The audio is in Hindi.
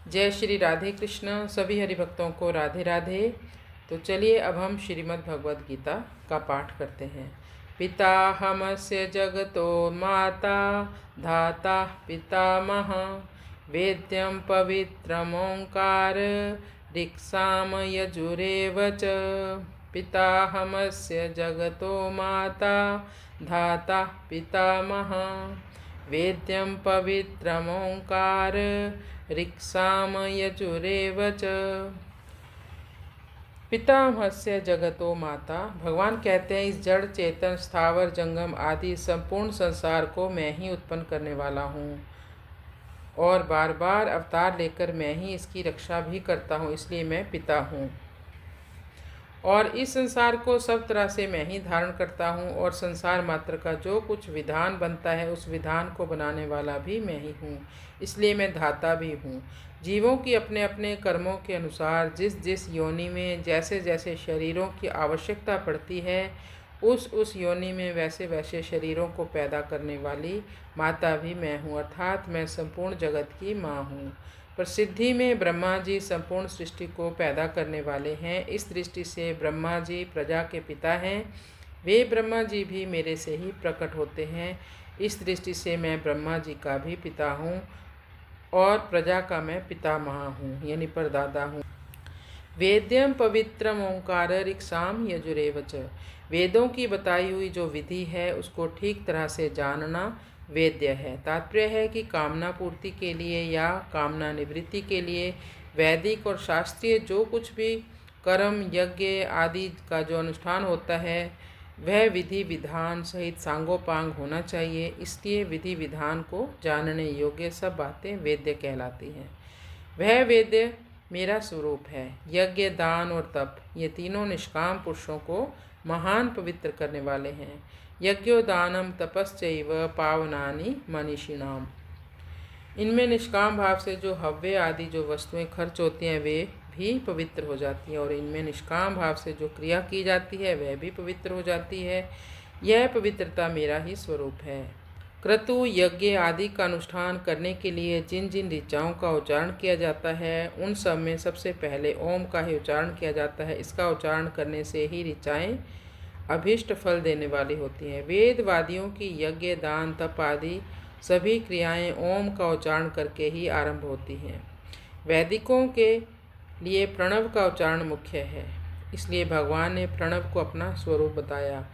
जय श्री राधे कृष्ण। सभी हरिभक्तों को राधे राधे। तो चलिए अब हम श्रीमद् भगवद गीता का पाठ करते हैं। पिताहमस्य जगतो माता धाता पितामह वेद्यं पवित्रमोंकार ऋक्साम यजुरेव च। पिताहमस्य जगतो माता धाता पितामह वेद्यं पवित्रमोंकार ऋक्साम यजुरेव च। पितामहस्य जगतो माता, भगवान कहते हैं इस जड़ चेतन स्थावर जंगम आदि संपूर्ण संसार को मैं ही उत्पन्न करने वाला हूँ और बार बार अवतार लेकर मैं ही इसकी रक्षा भी करता हूँ, इसलिए मैं पिता हूँ। और इस संसार को सब तरह से मैं ही धारण करता हूँ और संसार मात्र का जो कुछ विधान बनता है उस विधान को बनाने वाला भी मैं ही हूँ, इसलिए मैं धाता भी हूँ। जीवों की अपने अपने कर्मों के अनुसार जिस जिस योनि में जैसे जैसे शरीरों की आवश्यकता पड़ती है उस योनि में वैसे वैसे शरीरों को पैदा करने वाली माता भी मैं हूँ, अर्थात मैं संपूर्ण जगत की माँ हूँ। प्रसिद्धि में ब्रह्मा जी संपूर्ण सृष्टि को पैदा करने वाले हैं। इस दृष्टि से ब्रह्मा जी प्रजा के पिता हैं। वे ब्रह्मा जी भी मेरे से ही प्रकट होते हैं। इस दृष्टि से मैं ब्रह्मा जी का भी पिता हूँ और प्रजा का मैं पितामह हूँ, यानी परदादा हूँ। वेद्यम पवित्रम ओंकार ऋक्साम यजुरेव च। वेदों की बताई हुई जो विधि है उसको ठीक तरह से जानना वेद्य है। तात्पर्य है कि कामना पूर्ति के लिए या कामना निवृत्ति के लिए वैदिक और शास्त्रीय जो कुछ भी कर्म यज्ञ आदि का जो अनुष्ठान होता है वह विधि विधान सहित सांगोपांग होना चाहिए। इसलिए विधि विधान को जानने योग्य सब बातें वेद्य कहलाती हैं। वह वेद्य मेरा स्वरूप है। यज्ञ दान और तप ये तीनों निष्काम पुरुषों को महान पवित्र करने वाले हैं। यज्ञोदानम तपश्चैव पावनानि मनीषिणाम। इनमें निष्काम भाव से जो हव्य आदि जो वस्तुएं खर्च होती हैं वे भी पवित्र हो जाती हैं और इनमें निष्काम भाव से जो क्रिया की जाती है वह भी पवित्र हो जाती है। यह पवित्रता मेरा ही स्वरूप है। क्रतु यज्ञ आदि का अनुष्ठान करने के लिए जिन जिन ऋचाओं का उच्चारण किया जाता है उन सब में सबसे पहले ओम का ही उच्चारण किया जाता है। इसका उच्चारण करने से ही ऋचाएँ अभीष्ट फल देने वाली होती हैं। वेदवादियों की यज्ञ दान तप आदि सभी क्रियाएं ओम का उच्चारण करके ही आरंभ होती हैं। वैदिकों के लिए प्रणव का उच्चारण मुख्य है, इसलिए भगवान ने प्रणव को अपना स्वरूप बताया।